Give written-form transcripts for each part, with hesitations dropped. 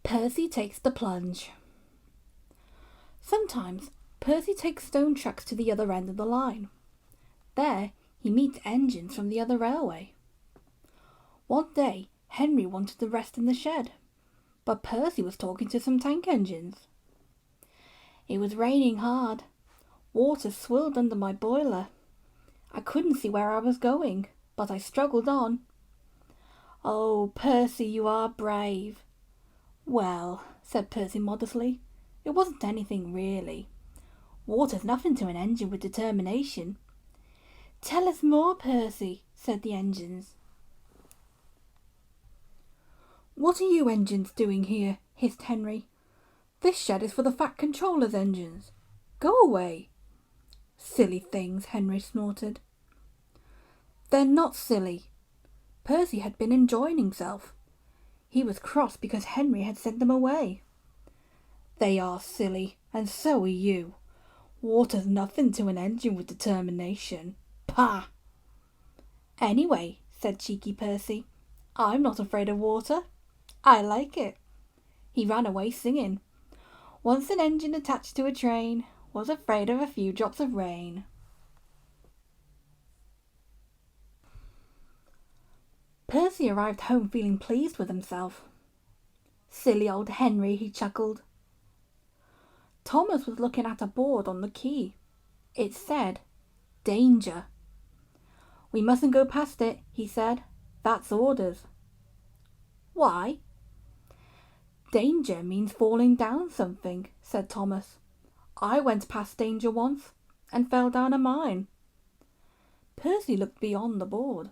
Percy takes the plunge. Sometimes Percy takes stone tracks to the other end of the line. There he meets engines from the other railway. One day Henry wanted to rest in the shed, but Percy was talking to some tank engines. It was raining hard. Water swirled under my boiler. I couldn't see where I was going, but I struggled on. "Oh, Percy, you are brave." "Well," said Percy modestly, "it wasn't anything really. Water's nothing to an engine with determination." "Tell us more, Percy," said the engines. "What are you engines doing here?" hissed Henry. "This shed is for the Fat Controller's engines. Go away." "Silly things," Henry snorted. "They're not silly." Percy had been enjoying himself. He was cross because Henry had sent them away. "They are silly, and so are you. Water's nothing to an engine with determination. Pah!" "Anyway," said cheeky Percy, "I'm not afraid of water. I like it." He ran away singing, "Once an engine attached to a train was afraid of a few drops of rain." Percy arrived home feeling pleased with himself. "Silly old Henry," he chuckled. Thomas was looking at a board on the quay. It said, "Danger." "We mustn't go past it," he said. "That's orders." "Why?" "Danger means falling down something," said Thomas. "I went past danger once and fell down a mine." Percy looked beyond the board.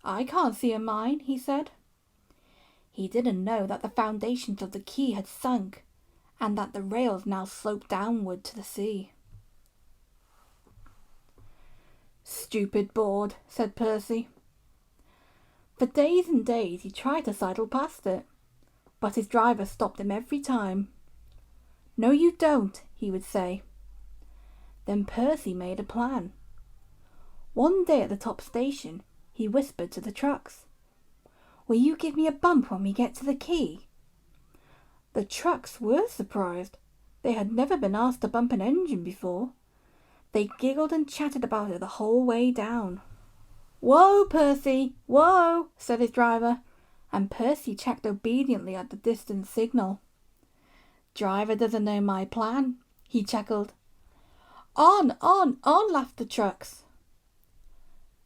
"I can't see a mine," he said. He didn't know that the foundations of the quay had sunk and that the rails now sloped downward to the sea. "Stupid board," said Percy. For days and days he tried to sidle past it, but his driver stopped him every time. "No, you don't," he would say. Then Percy made a plan. One day at the top station, he whispered to the trucks, "Will you give me a bump when we get to the quay?" The trucks were surprised. They had never been asked to bump an engine before. They giggled and chatted about it the whole way down. "Whoa, Percy, whoa," said his driver, and Percy checked obediently at the distant signal. "Driver doesn't know my plan," he chuckled. On, laughed the trucks.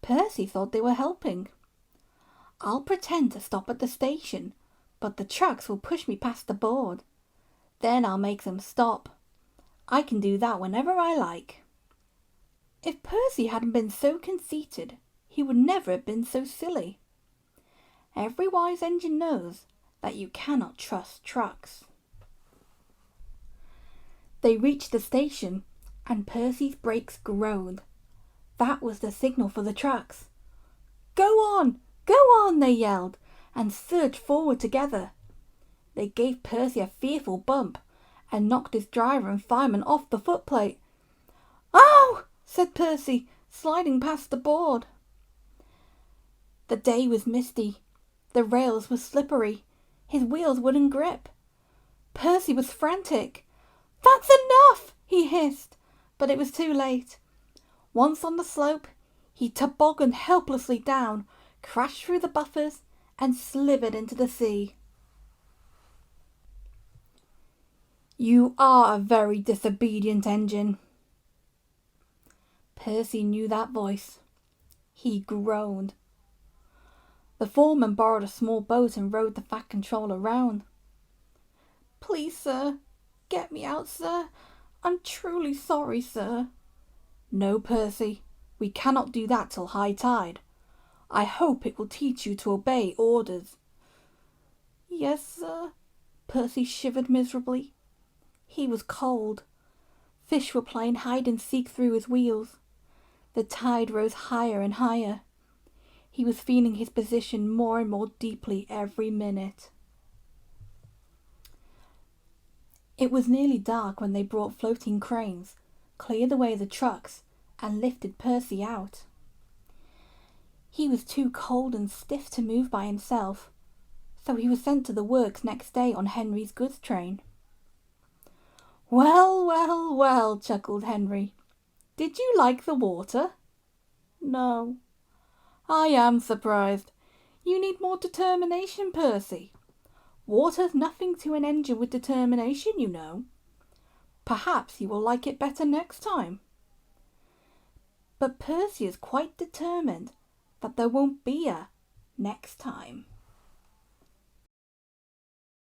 Percy thought they were helping. "I'll pretend to stop at the station, but the trucks will push me past the board. Then I'll make them stop. I can do that whenever I like." If Percy hadn't been so conceited, he would never have been so silly. Every wise engine knows that you cannot trust trucks. They reached the station, and Percy's brakes groaned. That was the signal for the trucks. Go on, they yelled, and surged forward together. They gave Percy a fearful bump, and knocked his driver and fireman off the footplate. "Oh!" said Percy, sliding past the board. The day was misty. The rails were slippery. His wheels wouldn't grip. Percy was frantic. "That's enough!" he hissed, but it was too late. Once on the slope, he tobogganed helplessly down, crashed through the buffers, and slithered into the sea. "You are a very disobedient engine." Percy knew that voice. He groaned. The foreman borrowed a small boat and rowed the Fat Controller round. "Please, sir, get me out, sir. I'm truly sorry, sir." "No, Percy, we cannot do that till high tide. I hope it will teach you to obey orders." "Yes, sir." Percy shivered miserably. He was cold. Fish were playing hide and seek through his wheels. The tide rose higher and higher. He was feeling his position more and more deeply every minute. It was nearly dark when they brought floating cranes, cleared away the trucks, and lifted Percy out. He was too cold and stiff to move by himself, so he was sent to the works next day on Henry's goods train. "Well, well, well," chuckled Henry. "Did you like the water?" "No." "I am surprised. You need more determination, Percy. Water's nothing to an engine with determination, you know. Perhaps you will like it better next time." But Percy is quite determined that there won't be a next time.